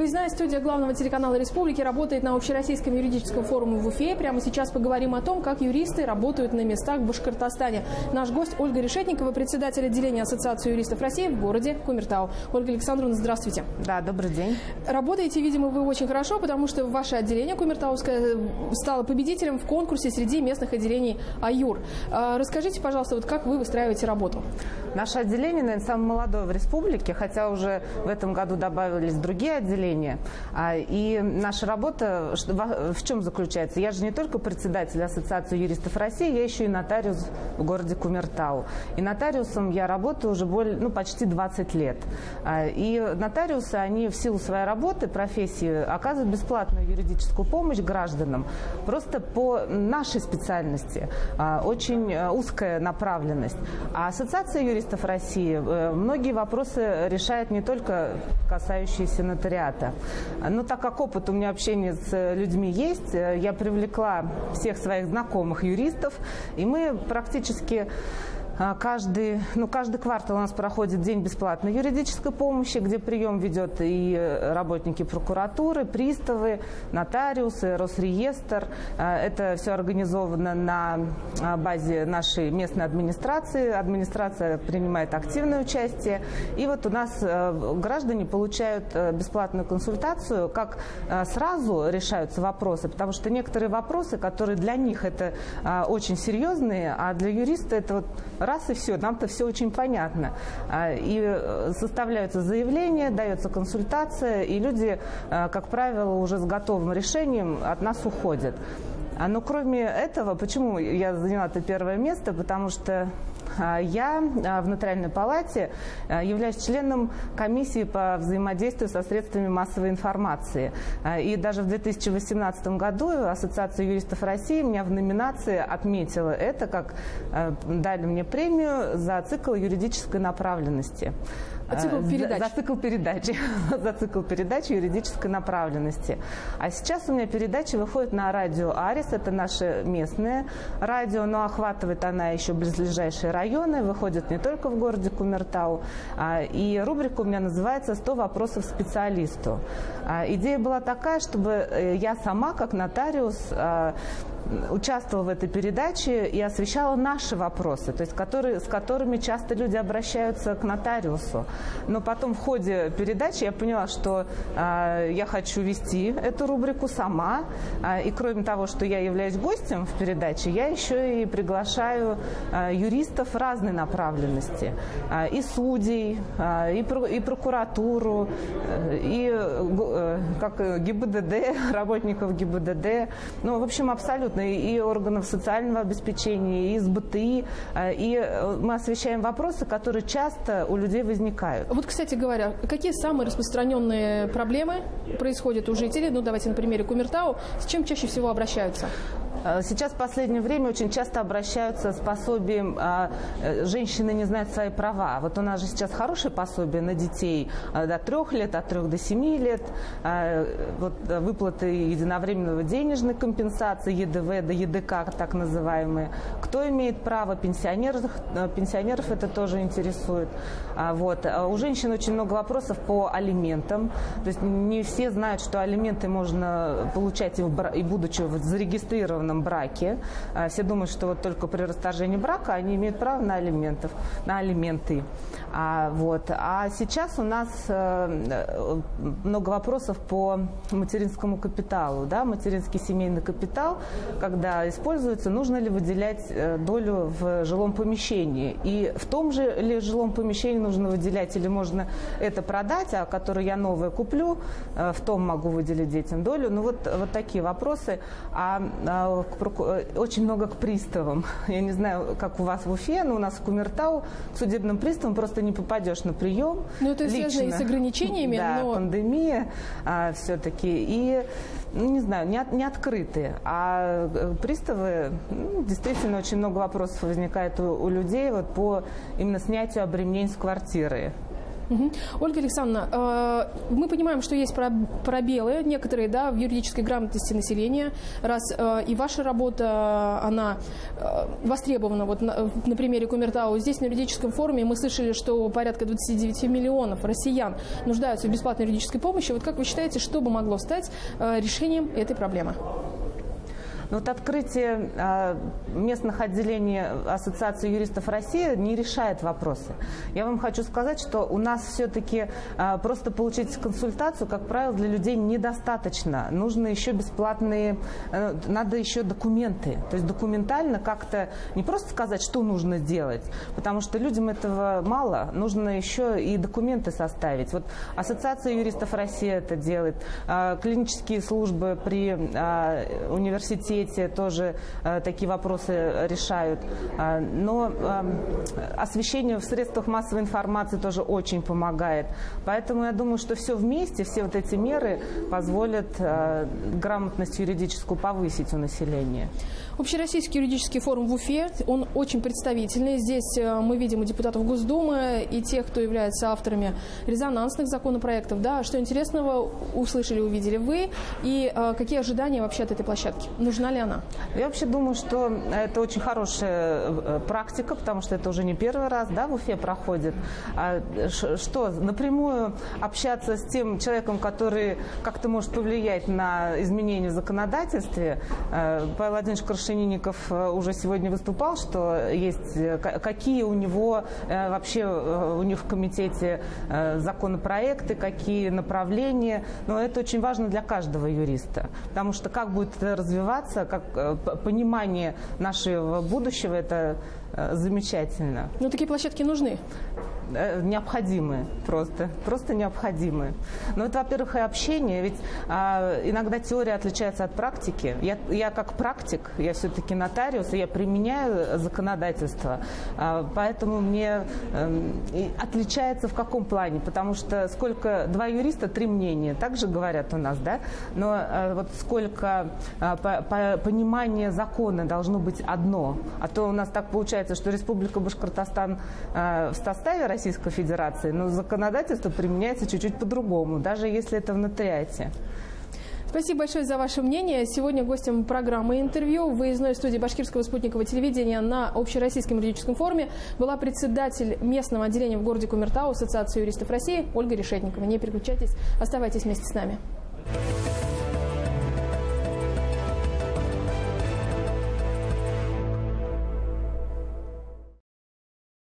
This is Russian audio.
Выездная студия главного телеканала Республики работает на Общероссийском юридическом форуме в Уфе. Прямо сейчас поговорим о том, как юристы работают на местах в Башкортостане. Наш гость Ольга Решетникова, председатель отделения Ассоциации юристов России в городе Кумертау. Ольга Александровна, здравствуйте. Да, добрый день. Работаете, видимо, вы очень хорошо, потому что ваше отделение Кумертауское стало победителем в конкурсе среди местных отделений АЮР. Расскажите, пожалуйста, вот как вы выстраиваете работу? Наше отделение, наверное, самое молодое в республике, хотя уже в этом году добавились другие отделения. И наша работа в чем заключается? Я же не только председатель Ассоциации юристов России, я еще и нотариус в городе Кумертау. И нотариусом я работаю уже почти 20 лет. И нотариусы, они в силу своей работы, профессии, оказывают бесплатную юридическую помощь гражданам. Просто по нашей специальности. Очень узкая направленность. А Ассоциация юристов России многие вопросы решает не только касающиеся нотариата. Но так как опыт у меня общения с людьми есть, я привлекла всех своих знакомых юристов, и мы практически каждый квартал у нас проходит день бесплатной юридической помощи, где прием ведет и работники прокуратуры, приставы, нотариусы, Росреестр. Это все организовано на базе нашей местной администрации. Администрация принимает активное участие. И вот у нас граждане получают бесплатную консультацию, как сразу решаются вопросы, потому что некоторые вопросы, которые для них это очень серьезные, а для юриста это вот раз и все, нам-то все очень понятно. И составляются заявления, дается консультация, и люди, как правило, уже с готовым решением от нас уходят. Но кроме этого, почему я заняла это первое место? Потому что я в Нотариальной палате являюсь членом комиссии по взаимодействию со средствами массовой информации. И даже в 2018 году Ассоциация юристов России меня в номинации отметила это, как дали мне премию за цикл юридической направленности. Цикл передач. За цикл передач юридической направленности. А сейчас у меня передача выходит на радио «Арис». Это наше местное радио, но охватывает она еще близлежащие районы. Выходит не только в городе Кумертау. И рубрика у меня называется «100 вопросов специалисту». Идея была такая, чтобы я сама, как нотариус, участвовала в этой передаче и освещала наши вопросы, то есть с которыми часто люди обращаются к нотариусу. Но потом в ходе передачи я поняла, что я хочу вести эту рубрику сама. И кроме того, что я являюсь гостем в передаче, я еще и приглашаю юристов разной направленности. И судей, и прокуратуру, и ГИБДД, работников ГИБДД. Ну, в общем, абсолютно. И органов социального обеспечения, и из БТИ. И мы освещаем вопросы, которые часто у людей возникают. Вот, кстати говоря, какие самые распространенные проблемы происходят у жителей? Ну, давайте на примере Кумертау. С чем чаще всего обращаются? Сейчас в последнее время очень часто обращаются с пособием «Женщины не знают свои права». Вот у нас же сейчас хорошее пособие на детей до 3 лет, от 3 до 7 лет. Вот выплаты единовременного денежной компенсации, ЕДВ, да ЕДК так называемые. Кто имеет право? Пенсионеров это тоже интересует. Вот. У женщин очень много вопросов по алиментам. То есть не все знают, что алименты можно получать и будучи в зарегистрированном браке. Все думают, что вот только при расторжении брака они имеют право на алименты. А сейчас у нас много вопросов по материнскому капиталу. Да? Материнский семейный капитал, когда используется, нужно ли выделять долю в жилом помещении. И в том же ли жилом помещении нужно выделять, или можно это продать, а которое я новое куплю, в том могу выделить детям долю. Ну вот такие вопросы. Очень много к приставам. Я не знаю, как у вас в Уфе, но у нас в Кумертау к судебным приставам просто не попадешь на прием. Ну, это связано и с ограничениями. Да, но... пандемия все-таки. И, не знаю, не открытые. А приставы, действительно, очень много вопросов возникает у людей вот по именно снятию обременений с квартиры. Ольга Александровна, мы понимаем, что есть пробелы некоторые, да, в юридической грамотности населения, раз и ваша работа, она востребована. Вот на примере Кумертау. Здесь на юридическом форуме мы слышали, что порядка 29 миллионов россиян нуждаются в бесплатной юридической помощи. Вот как вы считаете, что бы могло стать решением этой проблемы? Вот открытие местных отделений Ассоциации юристов России не решает вопросы. Я вам хочу сказать, что у нас все-таки просто получить консультацию, как правило, для людей недостаточно. Нужно еще бесплатные, надо еще документы. То есть документально как-то не просто сказать, что нужно делать, потому что людям этого мало. Нужно еще и документы составить. Вот Ассоциация юристов России это делает, клинические службы при университете тоже такие вопросы решают. Но освещение в средствах массовой информации тоже очень помогает. Поэтому я думаю, что все вместе, все вот эти меры позволят грамотность юридическую повысить у населения. Общероссийский юридический форум в Уфе, он очень представительный. Здесь мы видим и депутатов Госдумы, и тех, кто является авторами резонансных законопроектов. Да, что интересного услышали, увидели вы, и какие ожидания вообще от этой площадки? Нужна ли она? Я вообще думаю, что это очень хорошая практика, потому что это уже не первый раз, да, в Уфе проходит. Что, напрямую общаться с тем человеком, который как-то может повлиять на изменения в законодательстве. Павел Владимирович Крашенинников уже сегодня выступал, что есть, какие у него вообще у них в комитете законопроекты, какие направления. Но это очень важно для каждого юриста, потому что как будет развиваться, как понимание нашего будущего, это замечательно. Но такие площадки нужны? Необходимы просто необходимы. Но это, во-первых, и общение, ведь иногда теория отличается от практики. Я как практик, я все-таки нотариус, и я применяю законодательство, поэтому мне отличается в каком плане, потому что сколько два юриста, три мнения, так же говорят у нас, да? Но вот сколько понимания закона должно быть одно, а то у нас так получается, что Республика Башкортостан в составе Российской Федерации, но законодательство применяется чуть-чуть по-другому, даже если это в нотариате. Спасибо большое за ваше мнение. Сегодня гостем программы «Интервью» в выездной студии Башкирского спутникового телевидения на Общероссийском юридическом форуме была председатель местного отделения в городе Кумертау Ассоциации юристов России Ольга Решетникова. Не переключайтесь, оставайтесь вместе с нами.